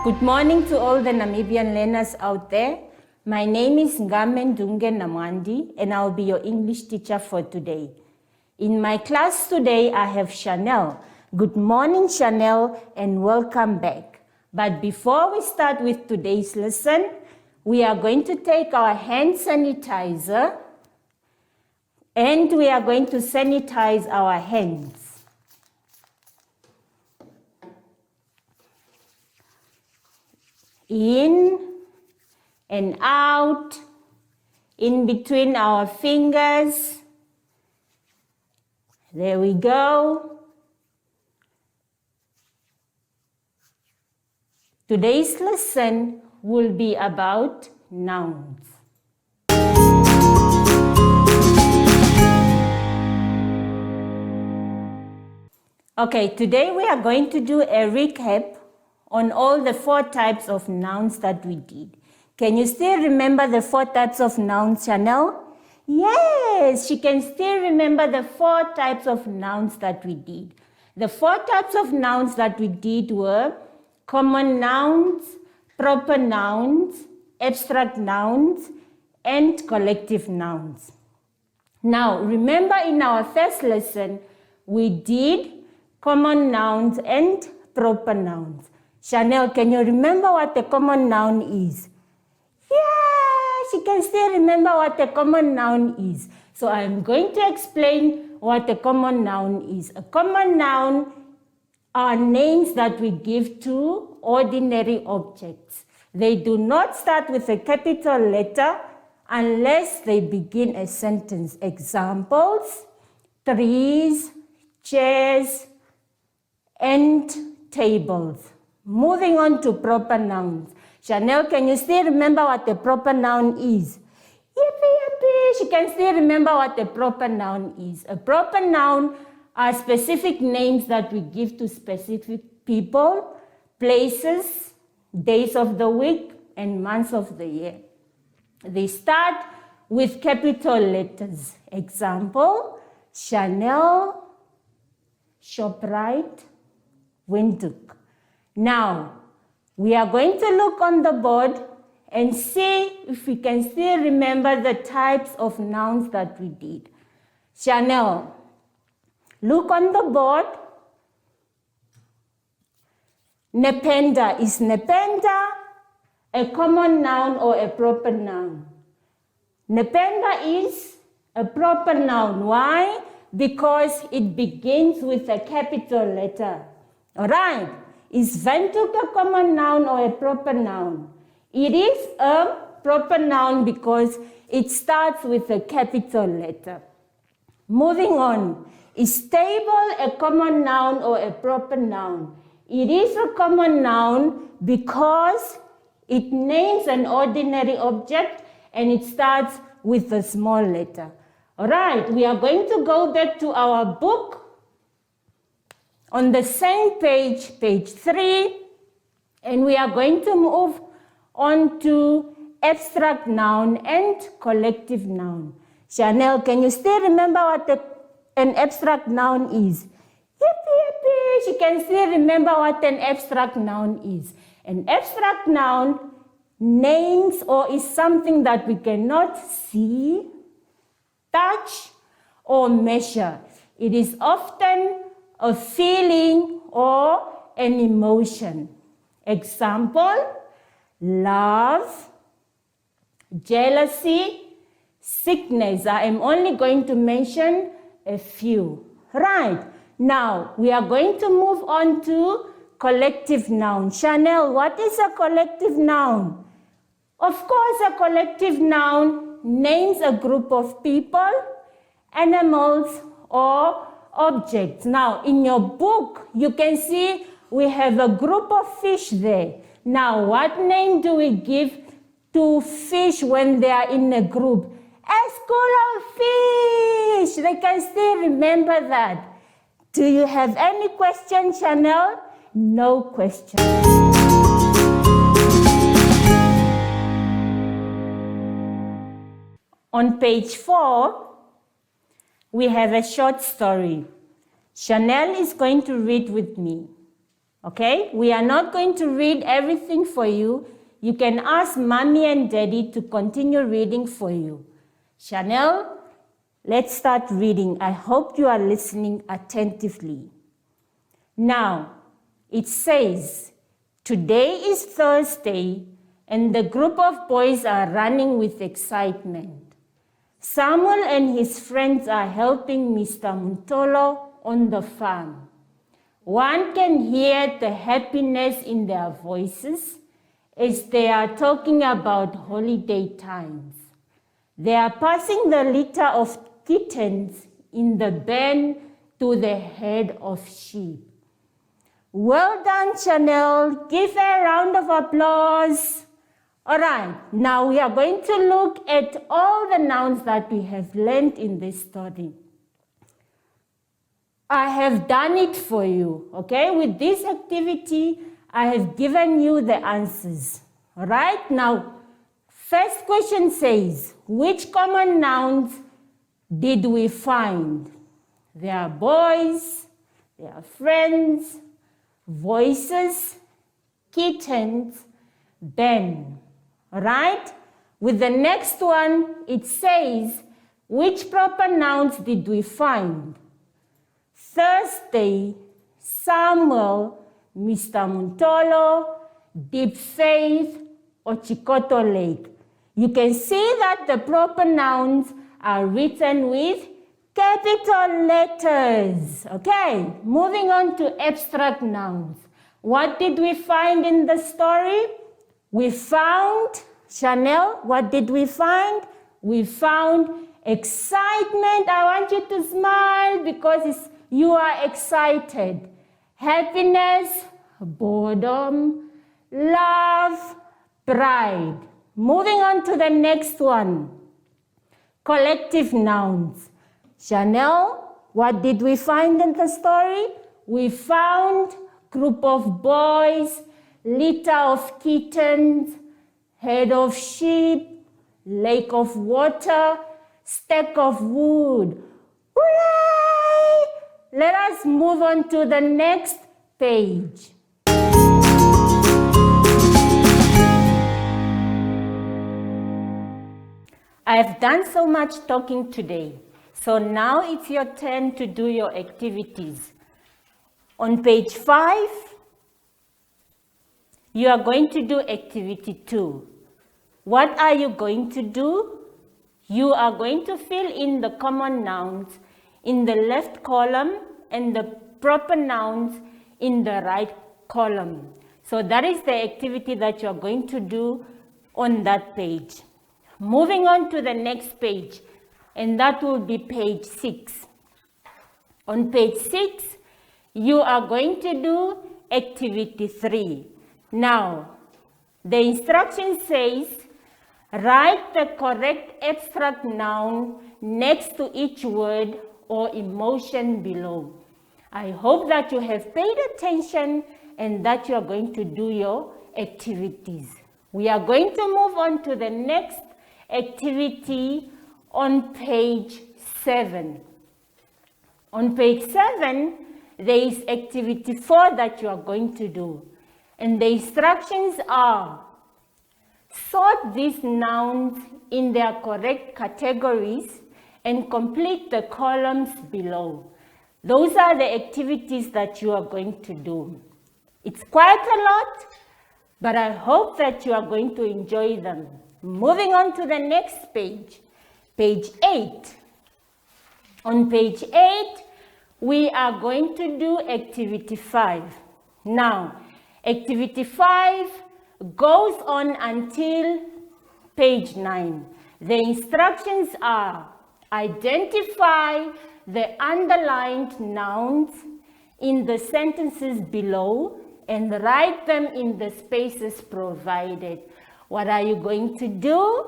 Good morning to all the Namibian learners out there. My name is Ngamen Dunge Namwandi and I'll be your English teacher for today. In my class today, I have Chanel. Good morning, Chanel, and welcome back. But before we start with today's lesson, we are going to take our hand sanitizer and we are going to sanitize our hands. In and out, in between our fingers. There we go. Today's lesson will be about nouns. Okay, today we are going to do a recap on all the 4 types of nouns that we did. Can you still remember the 4 types of nouns, Chanel? Yes, she can still remember the 4 types of nouns that we did. The 4 types of nouns that we did were common nouns, proper nouns, abstract nouns, and collective nouns. Now, remember in our first lesson, we did common nouns and proper nouns. Chanel, can you remember what a common noun is? Yeah, she can still remember what a common noun is. So I'm going to explain what a common noun is. A common noun are names that we give to ordinary objects. They do not start with a capital letter unless they begin a sentence. Examples: trees, chairs, and tables. Moving on to proper nouns. Chanel, can you still remember what a proper noun is? Yippee, yippee. She can still remember what a proper noun is. A proper noun are specific names that we give to specific people, places, days of the week, and months of the year. They start with capital letters. Example: Chanel, Shoprite, Windhoek. Now, we are going to look on the board and see if we can still remember the types of nouns that we did. Chanel, look on the board. Nependa. Is nependa a common noun or a proper noun? Nependa is a proper noun. Why? Because it begins with a capital letter. All right. Is Windhoek a common noun or a proper noun? It is a proper noun because it starts with a capital letter. Moving on. Is table a common noun or a proper noun? It is a common noun because it names an ordinary object and it starts with a small letter. All right, we are going to go back to our book. On the same page, page 3, and we are going to move on to abstract noun and collective noun. Chanel, can you still remember what an abstract noun is? Yippee, yippee. She can still remember what an abstract noun is. An abstract noun names or is something that we cannot see, touch, or measure. It is often a feeling or an emotion. Example: love, jealousy, sickness. I am only going to mention a few. Right. Now, we are going to move on to collective noun. Chanel, what is a collective noun? Of course, a collective noun names a group of people, animals, or objects. Now, in your book, you can see we have a group of fish there. Now, what name do we give to fish when they are in a group? A school of fish. They can still remember that. Do you have any questions, Chanel? No questions. On page 4, we have a short story. Chanel is going to read with me. Okay, we are not going to read everything for you. You can ask mommy and daddy to continue reading for you. Chanel, let's start reading. I hope you are listening attentively. Now, it says, today is Thursday, and the group of boys are running with excitement. Samuel and his friends are helping Mr. Muntolo on the farm. One can hear the happiness in their voices as they are talking about holiday times. They are passing the litter of kittens in the barn to the herd of sheep. Well done, Chanel. Give a round of applause. All right, now we are going to look at all the nouns that we have learned in this story. I have done it for you, okay? With this activity, I have given you the answers. All right, now, first question says, which common nouns did we find? There are boys, there are friends, voices, kittens, Ben. All right? With the next one, it says, which proper nouns did we find? Thursday, Samuel, Mr. Muntolo, Deep Faith, or Chikoto Lake. You can see that the proper nouns are written with capital letters. Okay, moving on to abstract nouns. What did we find in the story? We found, Chanel, what did we find? We found excitement. I want you to smile because you are excited. Happiness, boredom, love, pride. Moving on to the next one. Collective nouns. Chanel, what did we find in the story? We found group of boys, litter of kittens, herd of sheep, lake of water, stack of wood. Hooray! Let us move on to the next page. I have done so much talking today. So now it's your turn to do your activities. On page 5, you are going to do activity 2. What are you going to do? You are going to fill in the common nouns in the left column and the proper nouns in the right column. So that is the activity that you are going to do on that page. Moving on to the next page, and that will be page 6. On page 6, you are going to do activity 3. Now, the instruction says, write the correct abstract noun next to each word or emotion below. I hope that you have paid attention and that you are going to do your activities. We are going to move on to the next activity on page 7. On page 7, there is activity 4 that you are going to do. And the instructions are, sort these nouns in their correct categories and complete the columns below. Those are the activities that you are going to do. It's quite a lot, but I hope that you are going to enjoy them. Moving on to the next page, page 8. On page 8, we are going to do activity 5. Now, activity 5 goes on until page 9. The instructions are, identify the underlined nouns in the sentences below and write them in the spaces provided. What are you going to do?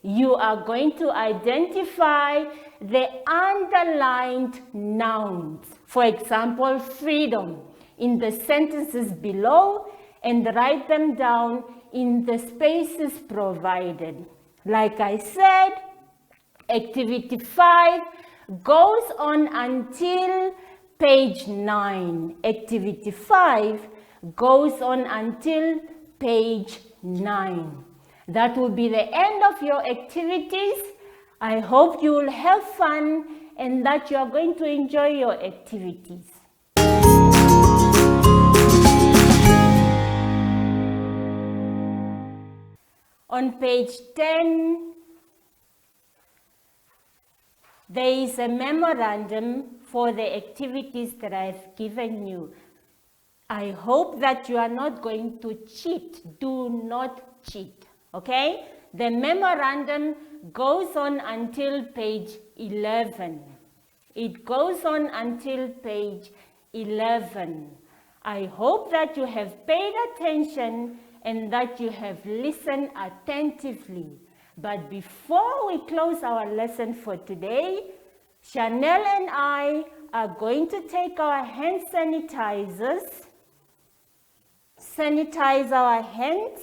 You are going to identify the underlined nouns. For example, freedom in the sentences below and write them down in the spaces provided. Like I said, activity 5 goes on until page 9. Activity 5 goes on until page 9. That will be the end of your activities. I hope you will have fun and that you are going to enjoy your activities. On page 10, there is a memorandum for the activities that I've given you. I hope that you are not going to cheat. Do not cheat, okay? The memorandum goes on until page 11. It goes on until page 11. I hope that you have paid attention and that you have listened attentively. But before we close our lesson for today, Chanel and I are going to take our hand sanitizers, sanitize our hands.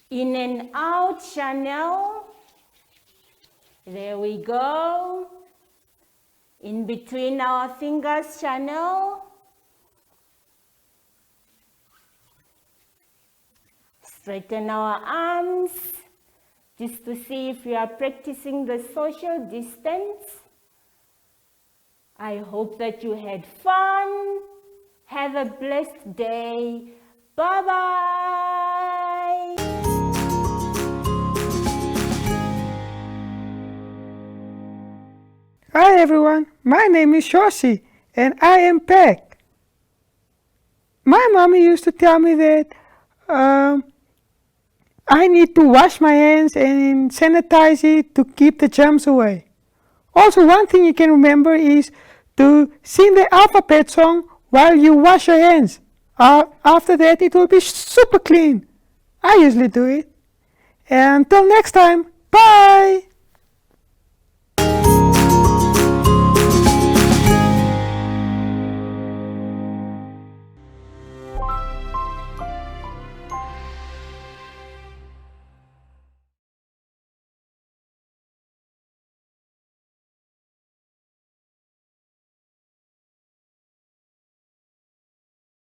In and out, Chanel. There we go. In between our fingers, Chanel. Straighten our arms, just to see if we are practicing the social distance. I hope that you had fun. Have a blessed day. Bye-bye. Hi everyone, my name is Josie and I am Peg. My mommy used to tell me that I need to wash my hands and sanitize it to keep the germs away. Also, one thing you can remember is to sing the alphabet song while you wash your hands. After that it will be super clean. I usually do it. And until next time, bye!